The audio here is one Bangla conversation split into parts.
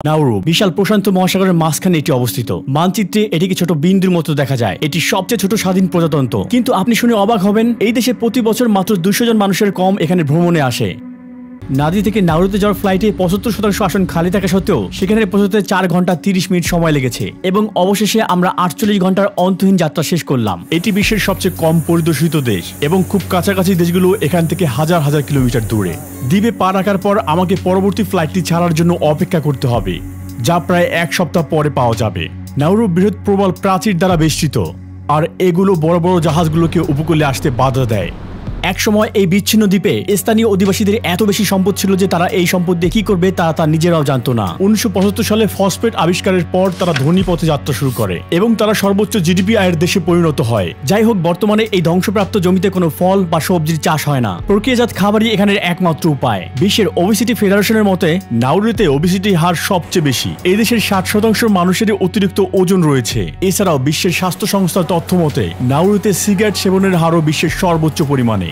নাউরু বিশাল প্রশান্ত মহাসাগরের মাঝখানে এটি অবস্থিত। মানচিত্রে এটিকে ছোট বিন্দুর মতো দেখা যায়। এটি সবচেয়ে ছোট স্বাধীন প্রজাতন্ত্র। কিন্তু আপনি শুনে অবাক হবেন, এই দেশে প্রতি বছর মাত্র 200 জন মানুষের কম এখানে ভ্রমণে আসে। নাদি থেকে নাউরুতে যাওয়ার ফ্লাইটে 75% আসন খালি থাকা সত্ত্বেও সেখানে পৌঁছতে 4 ঘন্টা 30 মিনিট সময় লেগেছে এবং অবশেষে আমরা 48 ঘন্টার অন্তহীন যাত্রা শেষ করলাম। এটি বিশ্বের সবচেয়ে কম পরিদর্শিত দেশ এবং খুব কাছাকাছি দেশগুলো এখান থেকে হাজার হাজার কিলোমিটার দূরে। দ্বীপে পা রাখার পর আমাকে পরবর্তী ফ্লাইটটি ছাড়ার জন্য অপেক্ষা করতে হবে, যা প্রায় 1 সপ্তাহ পরে পাওয়া যাবে। নাউরু বৃহৎ প্রবল প্রাচীর দ্বারা বেষ্টিত, আর এগুলো বড় বড় জাহাজগুলোকে উপকূলে আসতে বাধা দেয়। একসময় এই বিচ্ছিন্ন দ্বীপে স্থানীয় অধিবাসীদের এত বেশি সম্পদ ছিল যে তারা এই সম্পদ দিয়ে কি করবে তা নিজেরাও জানতো না। 1975 সালে ফসফেট আবিষ্কারের পর তারা ধনী পথে যাত্রা শুরু করে এবং তারা সর্বোচ্চ জিডিপি আয়ের দেশে পরিণত হয়। যাই হোক, বর্তমানে এই ধ্বংসপ্রাপ্ত জমিতে কোনো ফল বা সবজির চাষ হয় না। প্রক্রিয়াজাত খাবারই এখানের একমাত্র উপায়। বিশ্বের ওবেসিটি ফেডারেশনের মতে নাউরুতে ওবেসিটি হার সবচেয়ে বেশি। এই দেশের 60% মানুষের অতিরিক্ত ওজন রয়েছে। এছাড়াও বিশ্বের স্বাস্থ্য সংস্থার তথ্য মতে নাউরুতে সিগারেট সেবনের হারও বিশ্বের সর্বোচ্চ পরিমাণে।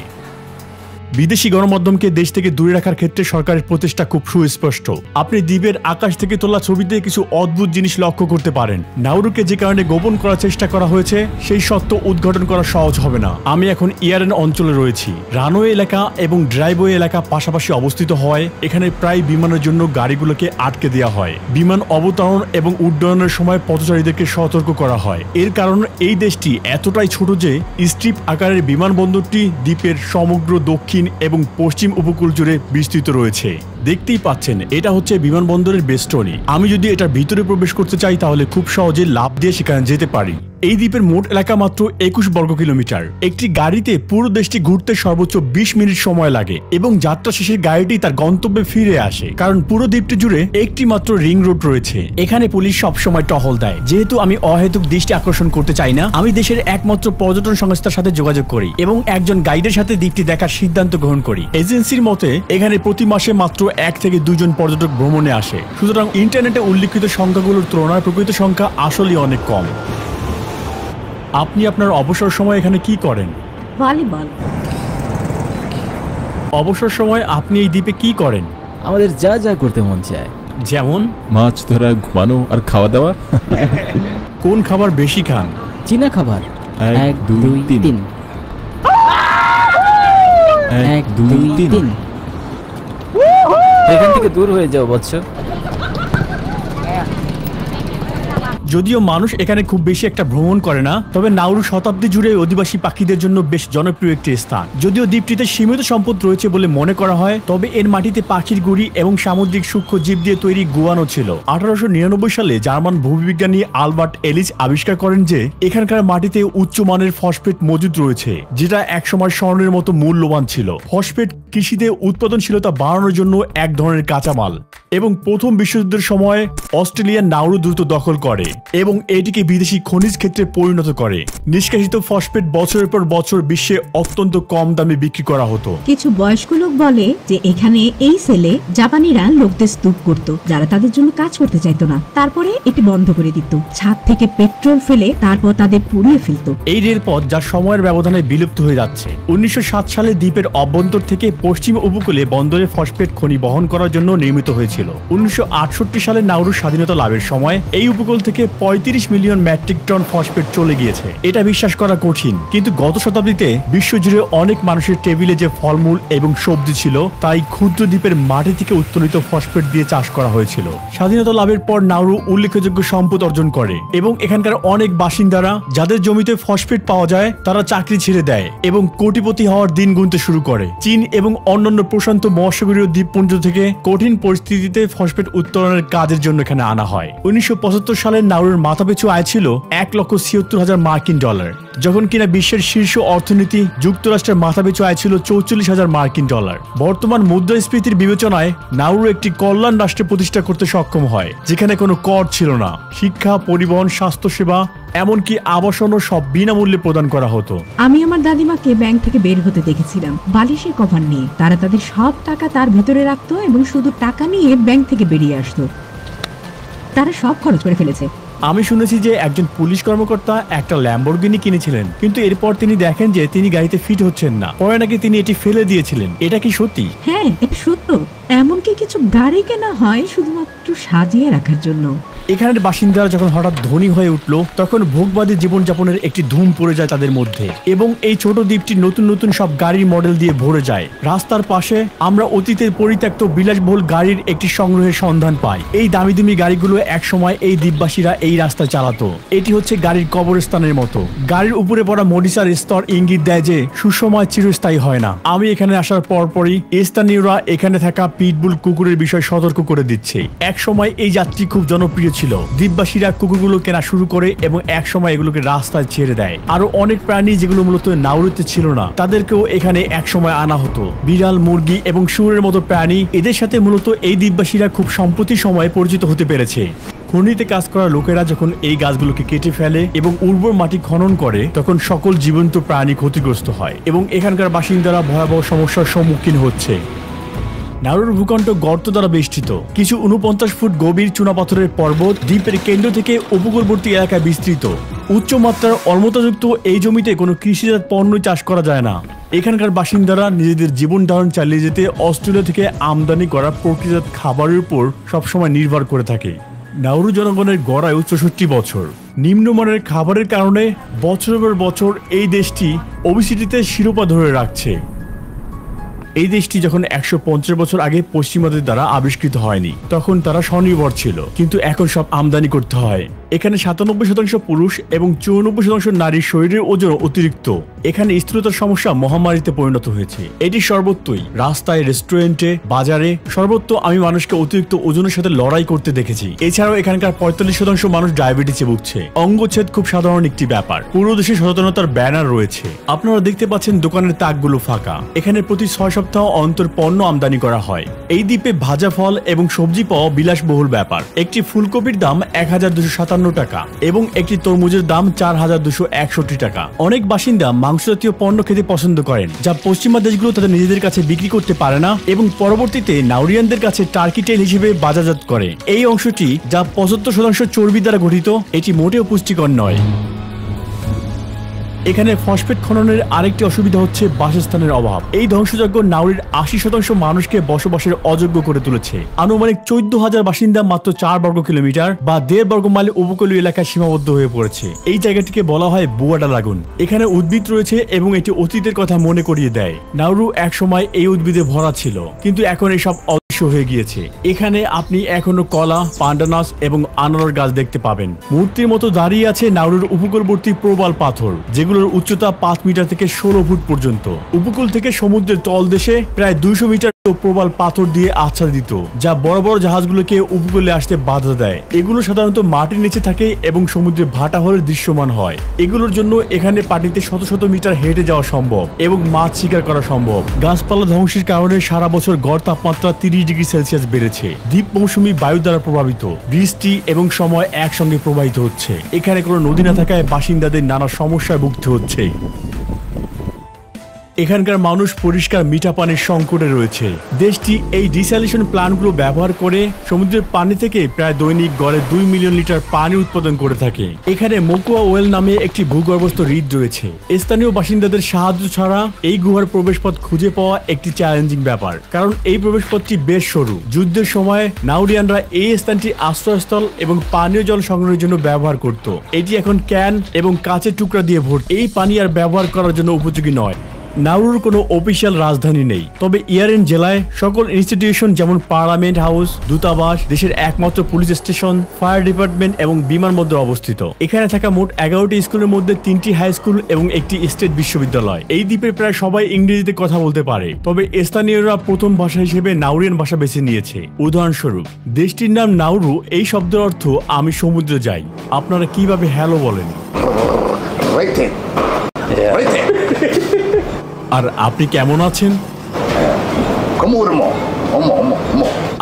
বিদেশি গণমাধ্যমকে দেশ থেকে দূরে রাখার ক্ষেত্রে সরকারের প্রচেষ্টা খুব সুস্পষ্ট। আপনি দ্বীপের আকাশ থেকে তোলা ছবিতে কিছু অদ্ভুত জিনিস লক্ষ্য করতে পারেন। নাউরুকে যে কারণে গোপন করার চেষ্টা করা হয়েছে সেই সত্য উদ্ঘাটন করা সহজ হবে না। আমি এখন ইয়ারেন অঞ্চলে রয়েছি। রানওয়ে এলাকা এবং ড্রাইভওয়ে এলাকা পাশাপাশি অবস্থিত হয়। এখানে প্রায় বিমানের জন্য গাড়িগুলোকে আটকে দেওয়া হয়। বিমান অবতরণ এবং উড্ডয়নের সময় পথচারীদেরকে সতর্ক করা হয়। এর কারণ এই দেশটি এতটাই ছোট যে স্ট্রিপ আকারের বিমানবন্দরটি দ্বীপের সমগ্র দক্ষিণ এবং পশ্চিম উপকূল জুড়ে বিস্তৃত রয়েছে। দেখতেই পাচ্ছেন, এটা হচ্ছে বিমানবন্দরের বেষ্টনী। আমি যদি এটার ভিতরে প্রবেশ করতে চাই তাহলে খুব সহজে লাফ দিয়ে সেখানে যেতে পারি। এই দ্বীপের মোট এলাকা মাত্র 21 বর্গ কিলোমিটার। একটি গাড়িতে পুরো দেশটি ঘুরতে সর্বোচ্চ 20 মিনিট সময় লাগে এবং যাত্রা শেষে গাড়িটি তার গন্তব্যে ফিরে আসে, কারণ পুরো দ্বীপটি জুড়ে একটি মাত্র রিং রোড রয়েছে। এখানে পুলিশ সবসময় টহল দেয়। যেহেতু আমি অহেতুক দৃষ্টি আকর্ষণ করতে চাই না, আমি দেশের একমাত্র পর্যটন সংস্থার সাথে যোগাযোগ করি এবং একজন গাইডের সাথে দ্বীপটি দেখার সিদ্ধান্ত গ্রহণ করি। এজেন্সির মতে এখানে প্রতি মাসে মাত্র 1 থেকে 2 জন পর্যটক ভ্রমণে আসে। সুতরাং ইন্টারনেটে উল্লিখিত সংখ্যাগুলোর তুলনায় প্রকৃত সংখ্যা আসলেই অনেক কম। আপনি আপনার অবসর সময় এখানে কি করেন? ভলিবল। অবসর সময় আপনি এই দ্বীপে কি করেন? আমাদের যা যা করতে মন চায়, যেমন মাছ ধরা, ঘুমানো আর খাওয়া দাওয়া। কোন খাবার বেশি খান? চীনা খাবার। 1 2 3 1 2 3। এখান থেকে দূর হয়ে যাও বৎস। যদিও মানুষ এখানে খুব বেশি একটা ভ্রমণ করে না, তবে নাউরু শতাব্দী জুড়ে অধিবাসী পাখিদের জন্য বেশ জনপ্রিয় একটি স্থান। যদিও দ্বীপটিতে সীমিত সম্পদ রয়েছে বলে মনে করা হয়, তবে এর মাটিতে পাখির গুড়ি এবং সামুদ্রিক সূক্ষ্ম জীব দিয়ে তৈরি গুয়ানো ছিল। 1899 সালে জার্মান ভূবিজ্ঞানী আলবার্ট এলিচ আবিষ্কার করেন যে এখানকার মাটিতে উচ্চমানের ফসফেট মজুদ রয়েছে, যেটা একসময় স্বর্ণের মতো মূল্যবান ছিল। ফসফেট কৃষিতে উৎপাদনশীলতা বাড়ানোর জন্য এক ধরনের কাঁচামাল এবং প্রথম বিশ্বযুদ্ধের সময় অস্ট্রেলিয়ান নাউরু দ্রুত দখল করে এবং এটিকে বিদেশি খনিজ ক্ষেত্রে পরিণত করে। নিষ্কাশিত ফসফেট বছরের পর বছর বিশ্বে অত্যন্ত কম দামে বিক্রি করা হতো। কিছু বয়স্ক লোক বলে যে এখানে এই সেলে জাপানিরা লোকদের স্তূপ করত, যারা তাদের জন্য কাজ করতে চাইতো না। তারপরে এটি বন্ধ করে দিত, ছাদ থেকে পেট্রোল ফেলে তারপর তাদের পুড়িয়ে ফেলতো। এই রেলপথ যা সময়ের ব্যবধানে বিলুপ্ত হয়ে যাচ্ছে। 1907 সালে দ্বীপের অভ্যন্তর থেকে পশ্চিম উপকূলে বন্দরে ফসফেট খনি বহন করার জন্য নির্মিত হয়েছিল। 1968 সালে নাউরু স্বাধীনতা লাভের সময় এই উপকূল থেকে 35 মিলিয়ন মেট্রিক টন ফসফেট চলে গিয়েছে। এটা বিশ্বাস করা কঠিন, কিন্তু গত শতাব্দীতে বিশ্বজুড়ে অনেক মানুষের টেবিলে যে ফলমূল এবং সবজি ছিল তাই ক্ষুদ্র দ্বীপের মাটি থেকে উত্তোলিত ফসফেট দিয়ে চাষ করা হয়েছিল। স্বাধীনতা লাভের পর নাউরু উল্লেখযোগ্য সম্পদ অর্জন করে এবং এখানকার অনেক বাসিন্দারা যাদের জমিতে ফসফেট পাওয়া যায় তারা চাকরি ছেড়ে দেয় এবং কোটিপতি হওয়ার দিন গুনতে শুরু করে। চীন এবং অন্যান্য প্রশান্ত মহাসাগরীয় দ্বীপপুঞ্জ থেকে কঠিন পরিস্থিতিতে ফসফেট উত্তোলনের কাজের জন্য এখানে আনা হয়। 1975 সালে নাউরুর মাথাপিছু আয় ছিল $1,76,000 মার্কিন, যখন কিনা বিশ্বের শীর্ষ অর্থনীতি যুক্তরাষ্ট্রের মাথাপিছু আয় ছিল $44,000 মার্কিন। বর্তমান মুদ্রাস্ফীতির বিবেচনায় নাউরু একটি কল্যাণ রাষ্ট্রে প্রতিষ্ঠা করতে সক্ষম হয়, যেখানে কোনো কর ছিল না। শিক্ষা, পরিবহন, স্বাস্থ্যসেবা, এমনকি আবাসনও সব বিনামূল্যে প্রদান করা হতো। আমি আমার দাদিমাকে ব্যাংক থেকে বের হতে দেখেছিলাম বালিশের কভার নিয়ে। তারা তাদের সব টাকা তার ভেতরে রাখতো এবং শুধু টাকা নিয়ে ব্যাংক থেকে বেরিয়ে আসতো। তারা সব খরচ করে ফেলেছে। আমি শুনেছি যে একজন পুলিশ কর্মকর্তা একটা ল্যাম্বরগিনি কিনেছিলেন, কিন্তু এরপর তিনি দেখেন যে তিনি গাড়িতে ফিট হচ্ছেন না, পরে নাকি তিনি এটি ফেলে দিয়েছিলেন। এটা কি সত্যি? হ্যাঁ, এটা সত্য। এমনকি কিছু গাড়ি কেনা হয় শুধুমাত্র সাজিয়ে রাখার জন্য। এখানের বাসিন্দারা যখন হঠাৎ ধনী হয়ে উঠল, তখন ভোগবাদী জীবনযাপনের একটি ধুম পড়ে যায় তাদের মধ্যে, এবং এই ছোট দ্বীপটি নতুন নতুন সব গাড়ির মডেল দিয়ে ভরে যায়। রাস্তার পাশে আমরা অতীতের পরিত্যক্ত বিলাসবহুল গাড়ির একটি সংগ্রহের সন্ধান পাই। এই দামি দামি গাড়িগুলো একসময় এই দ্বীপবাসীরা এই রাস্তায় চালাতো। এটি হচ্ছে গাড়ির কবরস্থানের মতো। গাড়ির উপরে পড়া মডিসার স্তর ইঙ্গিত দেয় যে সুসময় চিরস্থায়ী হয় না। আমি এখানে আসার পরপরই স্থানীয়রা এখানে থাকা পিটবুল কুকুরের বিষয়ে সতর্ক করে দিচ্ছে। এক সময় এই যাত্রী খুব জনপ্রিয় ছিল। দ্বীপবাসীরা কুকুরগুলো কেনা শুরু করে এবং এক সময় এগুলোকে রাস্তায় ছেড়ে দেয়। আরো অনেক প্রাণী যেগুলো মূলত নাউরুতে ছিল না, তাদেরকেও এখানে এক সময় আনা হতো। বিড়াল, মুরগি এবং শুয়োরের মতো প্রাণী, এদের সাথে মূলত এই দ্বীপবাসীরা খুব সম্প্রতি সময়ে পরিচিত হতে পেরেছে। খনিতে কাজ করা লোকেরা যখন এই গাছগুলোকে কেটে ফেলে এবং উর্বর মাটি খনন করে, তখন সকল জীবন্ত প্রাণী ক্ষতিগ্রস্ত হয় এবং এখানকার বাসিন্দারা ভয়াবহ সমস্যার সম্মুখীন হচ্ছে। নাউরুর ভূখণ্ড গর্ত দ্বারা বেষ্টিত। কিছু 49 ফুট গভীর চুনাপাথরের পর্বত দ্বীপের কেন্দ্র থেকে উপকূলবর্তী এলাকায় বিস্তৃত। উচ্চমাত্রার অলমতাযুক্ত এই জমিতে কোনো কৃষিজাত পণ্য চাষ করা যায় না। এখানকার বাসিন্দারা নিজেদের জীবন ধারণ চালিয়ে যেতে অস্ট্রেলিয়া থেকে আমদানি করা প্রকৃতিজাত খাবারের উপর সবসময় নির্ভর করে থাকে। নাউরু জনগণের গড় আয়ু 64 বছর। নিম্নমানের খাবারের কারণে বছরের পর বছর এই দেশটি ওবেসিটিতে শিরোপা ধরে রাখছে। এই দেশটি যখন 150 বছর আগে পশ্চিমাদের দ্বারা আবিষ্কৃত হয়নি, তখন তারা স্বনির্ভর ছিল, কিন্তু এখন সব আমদানি করতে হয়। এখানে 97% পুরুষ এবং 94% নারীর শরীরের ওজন অতিরিক্ত। এখানে স্থূলতার সমস্যা মহামারীতে পরিণত হয়েছে। এটি সর্বত্রই, রাস্তায়, রেস্টুরেন্টে, বাজারে, সর্বত্র আমি মানুষকে অতিরিক্ত ওজনের সাথে লড়াই করতে দেখেছি। এছাড়াও এখানকার 45% মানুষ ডায়াবেটিসে ভুগছে। অঙ্গচ্ছেদ খুব সাধারণ একটি ব্যাপার। পুরো দেশে সচেতনতার ব্যানার রয়েছে। আপনারা দেখতে পাচ্ছেন দোকানের তাকগুলো ফাঁকা। এখানে প্রতি 6 সপ্তাহ অন্তর পণ্য আমদানি করা হয়। এই দ্বীপে ভাজা ফল এবং সবজি পাওয়া বিলাসবহুল ব্যাপার। একটি ফুলকপির দাম 1257 টাকা এবং একটি তরমুজের দাম 4261 টাকা। অনেক বাসিন্দা মাংস জাতীয় পণ্য খেতে পছন্দ করেন, যা পশ্চিমা দেশগুলো তাদের নিজেদের কাছে বিক্রি করতে পারে না এবং পরবর্তীতে নাউরিয়ানদের কাছে টার্কি টেল হিসেবে বাজারজাত করে। এই অংশটি, যা 75% চর্বি দ্বারা গঠিত, এটি মোটেও পুষ্টিকর নয়। এখানে ফসফেট খননের আরেকটি অসুবিধা হচ্ছে বাসস্থানের অভাব। এই ধ্বংসযজ্ঞ নাউরির 80% মানুষকে বসবাসের অযোগ্য করে তুলেছে। আনুমানিক 14,000 বাসিন্দা মাত্র 4 বর্গ কিলোমিটার বা 1.5 বর্গ মাইল উপকূলীয় এলাকায় সীমাবদ্ধ হয়ে পড়েছে। এই জায়গাটিকে বলা হয় বুয়াডা লাগুন। এখানে উদ্ভিদ রয়েছে এবং এটি অতীতের কথা মনে করিয়ে দেয়। নাউরু এক সময় এই উদ্ভিদে ভরা ছিল, কিন্তু এখন এসব অদৃশ্য হয়ে গিয়েছে। এখানে আপনি এখনো কলা, পান্ডানাস এবং আনারস গাছ দেখতে পাবেন। মূর্তির মতো দাঁড়িয়ে আছে নাউরুর উপকূলবর্তী প্রবাল পাথর, যেগুলোর উচ্চতা 5 মিটার থেকে 16 ফুট পর্যন্ত। উপকূল থেকে সমুদ্রের তলদেশে প্রায় 200 মিটার প্রবাল পাথর দিয়ে আচ্ছাদিত, যা বড় বড় জাহাজগুলোকে উপকূলে আসতে বাধা দেয়। এগুলো সাধারণত মাটির নিচে থাকে এবং সমুদ্রে ভাটা হলে দৃশ্যমান হয়। এগুলোর জন্য এখানে পানিতে শত শত মিটার হেঁটে যাওয়া সম্ভব এবং মাছ শিকার করা সম্ভব। গাছপালা ধ্বংসের কারণে সারা বছর গড় তাপমাত্রা 30 ডিগ্রি সেলসিয়াস বেড়েছে। দ্বীপ মৌসুমী বায়ু দ্বারা প্রভাবিত, বৃষ্টি এবং সময় একসঙ্গে প্রবাহিত হচ্ছে। এখানে কোনো নদী না থাকায় বাসিন্দাদের নানা সমস্যায় ভুগতে হচ্ছে। এখানকার মানুষ পরিষ্কার মিঠা পানির সংকটে রয়েছে। দেশটি এই ডিস্যালিনেশন প্ল্যান্টগুলো ব্যবহার করে সমুদ্রের পানি থেকে প্রায় দৈনিক গড়ে 2 মিলিয়ন লিটার পানি উৎপাদন করে থাকে। এখানে মোকুয়া ওয়েল নামে একটি ভূগর্ভস্থ হ্রদ রয়েছে। স্থানীয় বাসিন্দাদের সাহায্য ছাড়া এই গুহার প্রবেশপথ খুঁজে পাওয়া একটি চ্যালেঞ্জিং ব্যাপার, কারণ এই প্রবেশপথটি বেশ সরু। যুদ্ধের সময় নাউরিয়ানরা এই স্থানটি আশ্রয়স্থল এবং পানীয় জল সংগ্রহের জন্য ব্যবহার করত। এটি এখন ক্যান এবং কাঁচের টুকরা দিয়ে ভর্তি। এই পানি আর ব্যবহার করার জন্য উপযোগী নয়। নাউরুর কোনো অফিসিয়াল রাজধানী নেই, তবে ইয়ারেন জেলায় সকল ইনস্টিটিউশন যেমন পার্লামেন্ট হাউস, দূতাবাস, দেশের একমাত্র পুলিশ স্টেশন, ফায়ার ডিপার্টমেন্ট এবং বিমানবন্দর অবস্থিত। এখানে থাকা মোট 11টি স্কুলের মধ্যে 3টি হাই স্কুল এবং একটি স্টেট বিশ্ববিদ্যালয়। এই দ্বীপে প্রায় সবাই ইংরেজিতে কথা বলতে পারে, তবে স্থানীয়রা প্রথম ভাষা হিসেবে নাউরিয়ান ভাষা বেছে নিয়েছে। উদাহরণস্বরূপ, দেশটির নাম নাউরু, এই শব্দের অর্থ আমি সমুদ্রে যাই। আপনারা কিভাবে হ্যালো বলেন? আর আপনি কেমন আছেন?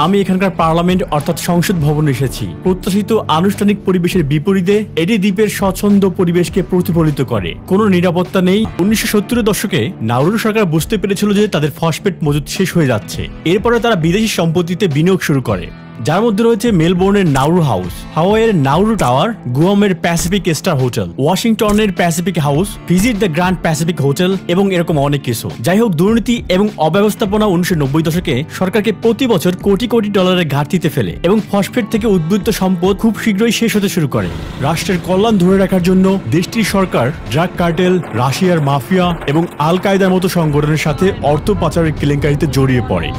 আমি এখানকার পার্লামেন্ট অর্থাৎ সংসদ ভবনে এসেছি। প্রত্যাশিত আনুষ্ঠানিক পরিবেশের বিপরীতে এটি দ্বীপের স্বচ্ছন্দ পরিবেশকে প্রতিফলিত করে। কোনো নিরাপত্তা নেই। 1970-এর দশকে নাউরু সরকার বুঝতে পেরেছিল যে তাদের ফসফেট মজুদ শেষ হয়ে যাচ্ছে। এরপরে তারা বিদেশি সম্পত্তিতে বিনিয়োগ শুরু করে। যার মধ্যে রয়েছে মেলবোর্নের নাউরু হাউস, হাওয়াইয়ের নাউরু টাওয়ার, গুয়ামের প্যাসিফিক স্টার হোটেল, ওয়াশিংটনের Pacific House, visit the Grand Pacific Hotel এবং এরকম অনেক কিছু। যাই হোক, দুর্নীতি এবং অব্যবস্থাপনা 1990 দশকে সরকারকে প্রতি বছর কোটি কোটি ডলারের ঘাটতিতে ফেলে এবং ফসফেট থেকে উদ্বুদ্ধ সম্পদ খুব শীঘ্রই শেষ হতে শুরু করে। রাষ্ট্রের কল্যাণ ধরে রাখার জন্য দেশটির সরকার ড্রাগ কার্টেল, রাশিয়ার মাফিয়া এবং আল কায়দার মতো সংগঠনের সাথে অর্থ পাচারের কেলেঙ্কারিতে জড়িয়ে পড়ে।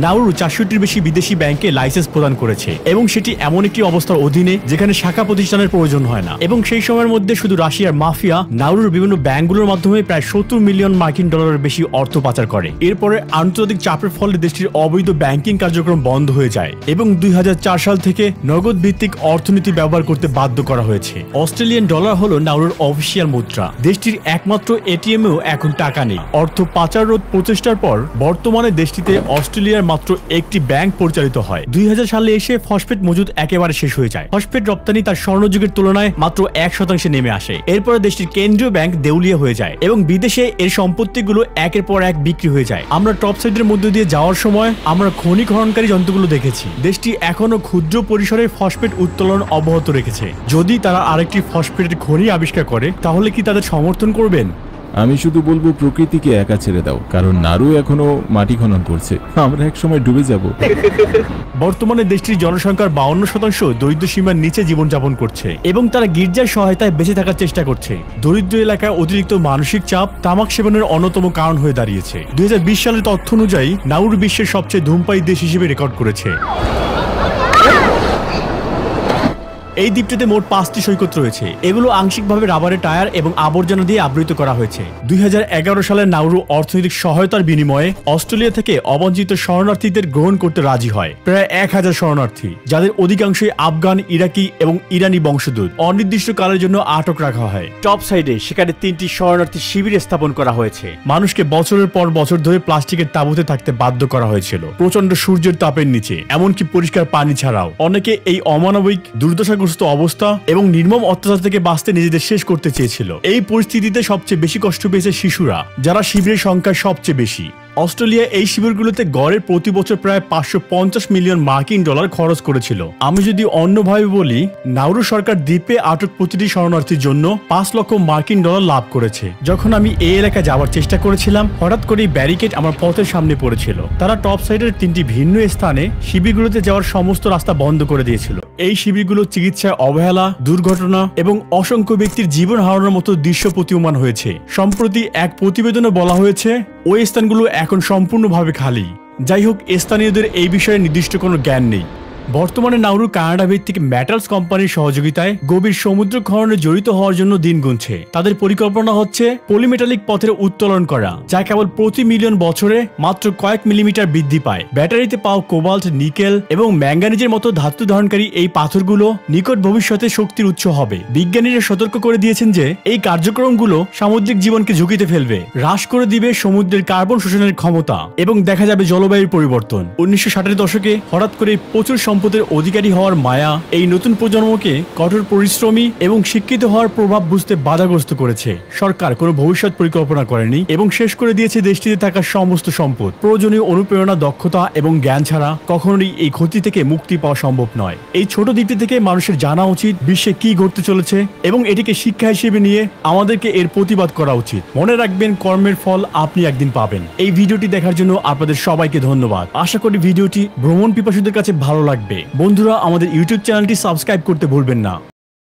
নাউরু 400টির বেশি বিদেশি ব্যাংকে লাইসেন্স প্রদান করেছে এবং সেটি এমন একটি অবস্থার অধীনে যেখানে শাখা প্রতিষ্ঠানের প্রয়োজন হয় না, এবং সেই সময়ের মধ্যে শুধু রাশিয়ার মাফিয়া নাউরুর বিভিন্ন ব্যাংকগুলোর মাধ্যমে প্রায় 70 মিলিয়ন মার্কিন ডলারের বেশি অর্থ পাচার করে। এরপরে আন্তর্জাতিক চাপের ফলে দেশটির অবৈধ ব্যাংকিং কার্যক্রম বন্ধ হয়ে যায় এবং 2004 সাল থেকে নগদ ভিত্তিক অর্থনীতি ব্যবহার করতে বাধ্য করা হয়েছে। অস্ট্রেলিয়ান ডলার হলো নাউরুর অফিসিয়াল মুদ্রা। দেশটির একমাত্র এটিএমেও এখন টাকা নেই। অর্থ পাচার রোধ প্রচেষ্টার পর বর্তমানে দেশটিতে অস্ট্রেলিয়ার মাত্র একটি ব্যাংক পরিচালিত হয়। 2000 সালে এসে ফসফেট মজুদ একেবারে শেষ হয়ে যায়। ফসফেট রপ্তানি তার স্বর্ণযুগের তুলনায় মাত্র 1% নেমে আসে। এরপরে দেশটির কেন্দ্রীয় ব্যাংক দেউলিয়া হয়ে যায় এবং বিদেশে এর সম্পত্তিগুলো একের পর এক বিক্রি হয়ে যায়। আমরা টপ সাইডের মধ্য দিয়ে যাওয়ার সময় আমরা খনি খননকারী যন্ত্রগুলো দেখেছি। দেশটি এখনো ক্ষুদ্র পরিসরে ফসফেট উত্তোলন অব্যাহত রেখেছে। যদি তারা আরেকটি ফসফেটের খনি আবিষ্কার করে তাহলে কি তাদের সমর্থন করবেন? আমি শুধু বলবো প্রকৃতিকে একা ছেড়ে দাও, কারণ নারু এখনো মাটি খনন করছে। আমরা একসময় ডুবে যাব। বর্তমানে দেশটির জনসংখ্যার 52% দরিদ্র সীমার নিচে জীবনযাপন করছে এবং তারা গির্জার সহায়তায় বেঁচে থাকার চেষ্টা করছে। দরিদ্র এলাকায় অতিরিক্ত মানসিক চাপ তামাক সেবনের অন্যতম কারণ হয়ে দাঁড়িয়েছে। 2020 সালের তথ্য অনুযায়ী নাউরু বিশ্বের সবচেয়ে ধূমপায়ী দেশ হিসেবে রেকর্ড করেছে। এই দ্বীপটিতে মোট 5টি সৈকত রয়েছে। এগুলো আংশিকভাবে রাবারের টায়ার এবং আবর্জনা দিয়ে আবৃত করা হয়েছে। 2011 সালে নাউরু অর্থনৈতিক সহায়তার বিনিময়ে অস্ট্রেলিয়া থেকে অবাঞ্ছিত শরণার্থীদের গ্রহণ করতে রাজি হয়। প্রায় 1000 শরণার্থী, যাদের অধিকাংশই আফগান, ইরাকি এবং ইরানি বংশোদ্ভূত, অনির্দিষ্টকালের জন্য আটক রাখা হয়। টপ সাইডে সেখানে 3টি শরণার্থী শিবির স্থাপন করা হয়েছে। মানুষকে বছরের পর বছর ধরে প্লাস্টিকের তাঁবুতে থাকতে বাধ্য করা হয়েছিল, প্রচন্ড সূর্যের তাপের নিচে, এমনকি পরিষ্কার পানি ছাড়াও। অনেকে এই অমানবিক দুর্দশাগ্রস্ত অবস্থা এবং নির্মম অত্যাচার থেকে বাঁচতে নিজেদের শেষ করতে চেয়েছিল। এই পরিস্থিতিতে সবচেয়ে বেশি কষ্ট পেয়েছে শিশুরা, যারা শিবিরের সংখ্যা সবচেয়ে বেশি। অস্ট্রেলিয়া এই শিবিরগুলোতে গড়ে প্রতি বছর প্রায় 550 মিলিয়ন মার্কিন ডলার খরচ করেছিল। আমি যদি অন্যভাবে বলি, নাউরু সরকার দ্বীপে আটক প্রতিটি শরণার্থীর জন্য 5 লক্ষ মার্কিন ডলার লাভ করেছে। যখন আমি এই এলাকায় যাওয়ার চেষ্টা করেছিলাম, হঠাৎ করে ব্যারিকেড আমার পথের সামনে পড়েছিল। তারা টপ সাইডের 3টি ভিন্ন স্থানে শিবিরগুলোতে যাওয়ার সমস্ত রাস্তা বন্ধ করে দিয়েছিল। এই শিবিরগুলো চিকিৎসায় অবহেলা, দুর্ঘটনা এবং অসংখ্য ব্যক্তির জীবন হারানোর মতো দৃশ্য প্রতীয়মান হয়েছে। সম্প্রতি এক প্রতিবেদনে বলা হয়েছে ওই স্থানগুলো এখন সম্পূর্ণভাবে খালি। যাই হোক, স্থানীয়দের এই বিষয়ে নির্দিষ্ট কোনো জ্ঞান নেই। বর্তমানে নাউরু কানাডা ভিত্তিক মেটালস কোম্পানির সহযোগিতায় গভীর সমুদ্র খননে জড়িত হওয়ার জন্য দিন গুনছে। তাদের পরিকল্পনা হচ্ছে পলিমেটালিক পথের উত্তোলন করা, যা কেবল প্রতি মিলিয়ন বছরে মাত্র কয়েক মিলিমিটার বৃদ্ধি পায়। ব্যাটারিতে পাওয়া কোবাল্ট, নিকেল এবং ম্যাঙ্গানিজের মতো ধাতু ধারণকারী এই পাথরগুলো নিকট ভবিষ্যতে শক্তির উৎস হবে। বিজ্ঞানীরা সতর্ক করে দিয়েছেন যে এই কার্যক্রমগুলো সামুদ্রিক জীবনকে ঝুঁকিতে ফেলবে, হ্রাস করে দিবে সমুদ্রের কার্বন শোষণের ক্ষমতা এবং দেখা যাবে জলবায়ুর পরিবর্তন। 1960-এর দশকে হঠাৎ করে প্রচুর সম্পদের অধিকারী হওয়ার মায়া এই নতুন প্রজন্মকে কঠোর পরিশ্রমী এবং শিক্ষিত হওয়ার প্রভাব বুঝতে বাধাগ্রস্ত করেছে। সরকার কোনো ভবিষ্যৎ পরিকল্পনা করেনি এবং শেষ করে দিয়েছে দেশটিতে থাকা সমস্ত সম্পদ। প্রয়োজনীয় অনুপ্রেরণা, দক্ষতা এবং জ্ঞান ছাড়া কখনোই এই ক্ষতি থেকে মুক্তি পাওয়া সম্ভব নয়। এই ছোট দ্বীপটি থেকে মানুষের জানা উচিত বিশ্বে কি ঘটতে চলেছে এবং এটিকে শিক্ষা হিসেবে নিয়ে আমাদেরকে এর প্রতিবাদ করা উচিত। মনে রাখবেন, কর্মের ফল আপনি একদিন পাবেন। এই ভিডিওটি দেখার জন্য আপনাদের সবাইকে ধন্যবাদ। আশা করি ভিডিওটি ভ্রমণ পিপাসুদের কাছে ভালো লাগবে। বন্ধুরা, আমাদের ইউটিউব চ্যানেলটি সাবস্ক্রাইব করতে ভুলবেন না।